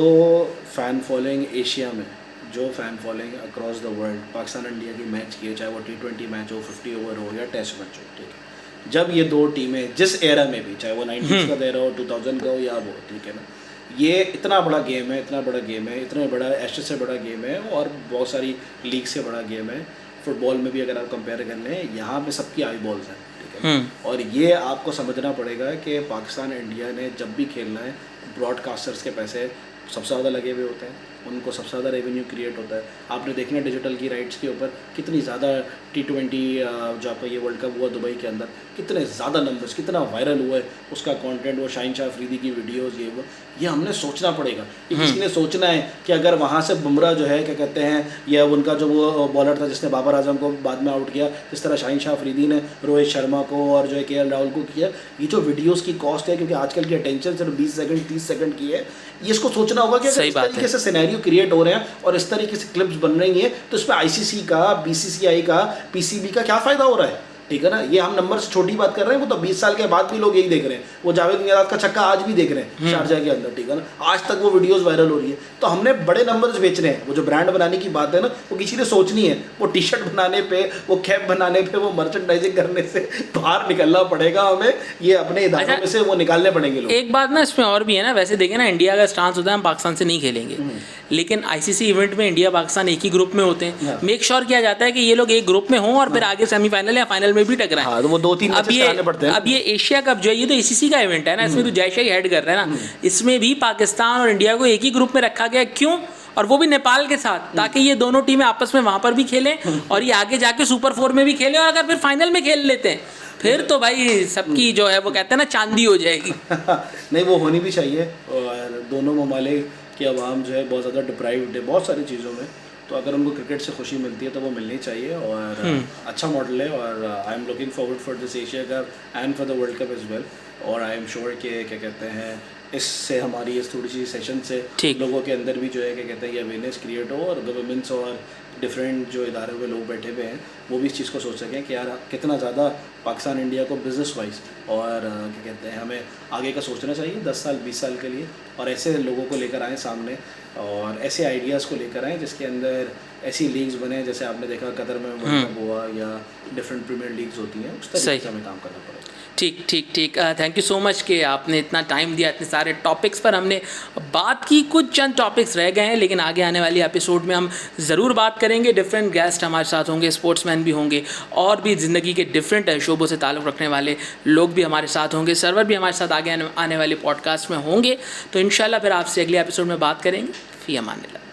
फ़ैन फॉलोइंग एशिया में, जो fan following across the world Pakistan India की मैच की है, चाहे वो T20 मैच हो, 50 ओवर हो या टेस्ट मैच हो, ठीक है, जब ये दो टीमें जिस एरा में भी, चाहे वो 90s का एरा हो, 2000 का हो या वो, ठीक है ना, ये इतना बड़ा गेम है, इतना बड़ा गेम है, इतना बड़ा एशेज से बड़ा गेम है और बहुत सारी लीग से बड़ा गेम है। फुटबॉल में भी अगर आप कंपेयर कर लें, यहाँ पे सबकी आई बॉल्स हैं, ठीक है। और ये आपको समझना पड़ेगा कि पाकिस्तान इंडिया ने जब भी खेलना है, ब्रॉडकास्टर्स के पैसे सबसे ज़्यादा लगे हुए होते हैं, उनको सबसे ज़्यादा रेवेन्यू क्रिएट होता है। आपने देखना डिजिटल की राइट्स के ऊपर कितनी ज़्यादा T20 जो आपका ये वर्ल्ड कप हुआ दुबई के अंदर, कितने ज़्यादा नंबर्स, कितना वायरल हुआ है उसका कंटेंट, वो शाहीन शाह अफरीदी की वीडियोस, ये हमने सोचना पड़ेगा। ये किसी ने सोचना है कि अगर वहाँ से बुमराह जो है क्या कहते हैं, या उनका जो वो बॉलर था जिसने बाबर आजम को बाद में आउट किया, जिस तरह शाहीन शाह अफरीदी ने रोहित शर्मा को और जो है KL राहुल को किया, ये जो वीडियोज़ की कॉस्ट है, क्योंकि आजकल की अटेंशन सिर्फ 20 सेकंड 30 सेकंड की है, ये इसको सोचना होगा कि अगर इस तरीके से सिनेरियो क्रिएट हो रहे हैं और इस तरीके से क्लिप्स बन रही हैं, तो इसमें ICC का, BCCI का, PCB का क्या फ़ायदा हो रहा है, ठीक है ना। ये हम नंबर से छोटी बात कर रहे हैं, वो तो 20 साल के बाद भी लोग यही देख रहे हैं। वो जावेद मियादाद का छक्का आज भी देख रहे हैं शारजा के अंदर, ठीक है ना, आज तक वो वीडियोस वायरल हो रही है। तो हमने बड़े नंबर्स बेचने हैं। वो जो ब्रांड बनाने की बात है ना, वो किसी ने सोचनी है। वो टी-शर्ट बनाने पे, वो कैप बनाने पे, वो मर्चेंडाइजिंग करने से बाहर निकलना पड़ेगा हमें। ये अपने इदारों में से वो निकालने पड़ेंगे लोग। एक बात ना इसमें और भी है ना, वैसे देखें ना, इंडिया का स्टांस होता है हम पाकिस्तान से नहीं खेलेंगे, लेकिन ICC इवेंट में इंडिया पाकिस्तान एक ही ग्रुप में होते हैं। मेक श्योर किया जाता है कि ये लोग एक ग्रुप में हों और फिर आगे सेमीफाइनल या फाइनल में भी टकराएं। हाँ, तो वो 2-3 मैचेस कराने पड़ते हैं। अब ये एशिया कप जो है, ये तो ICC का इवेंट है ना, इसमें तो जयशा ही हेड कर रहा है ना। इसमें भी पाकिस्तान और इंडिया को एक ही ग्रुप में रखा गया, क्यों? और वो भी नेपाल के साथ, ताकि ये दोनों टीमें आपस में वहाँ पर भी खेलें और ये आगे जाके सुपर 4 में भी खेलें, और अगर फिर फाइनल में खेल लेते हैं फिर तो भाई सबकी जो है वो कहते हैं ना चांदी हो जाएगी। नहीं, वो होनी भी चाहिए। और दोनों ममालिक की आवाम जो है बहुत ज़्यादा डिप्राइव्ड है बहुत सारी चीज़ों में, तो अगर उनको क्रिकेट से खुशी मिलती है तो वो मिलनी चाहिए। और अच्छा मॉडल है, और I am looking forward for this Asia cup and for the world cup as well. और आई एम श्योर कि क्या कहते हैं, इससे हमारी इस थोड़ी सी सेशन से लोगों के अंदर भी जो है क्या कहते हैं ये अवेयरनेस क्रिएट हो, और गवर्नमेंट्स और डिफरेंट जो इदारों में लोग बैठे हुए हैं वो भी इस चीज़ को सोच सकें कि यार कितना ज़्यादा पाकिस्तान इंडिया को बिज़नेस वाइज और क्या कहते हैं हमें आगे का सोचना चाहिए 10 साल 20 साल के लिए, और ऐसे लोगों को लेकर आएँ सामने, और ऐसे आइडियाज़ को लेकर आएँ जिसके अंदर ऐसी लीग्स बने जैसे आपने देखा कतर में वर्ल्ड कप हुआ, या डिफरेंट प्रीमियर लीग्स होती हैं, उस तरीके से हमें काम करना पड़ेगा। ठीक। थैंक यू सो मच कि आपने इतना टाइम दिया, इतने सारे टॉपिक्स पर हमने बात की। कुछ चंद टॉपिक्स रह गए हैं, लेकिन आगे आने वाली एपिसोड में हम ज़रूर बात करेंगे। डिफरेंट गेस्ट हमारे साथ होंगे, स्पोर्ट्समैन भी होंगे, और भी ज़िंदगी के डिफरेंट शोबों से ताल्लुक़ रखने वाले लोग भी हमारे साथ होंगे। सर्वर भी हमारे साथ आगे आने वाले पॉडकास्ट में होंगे। तो इंशाल्लाह फिर आपसे अगले एपिसोड में बात करेंगे। फ़ी अमानिल्लाह।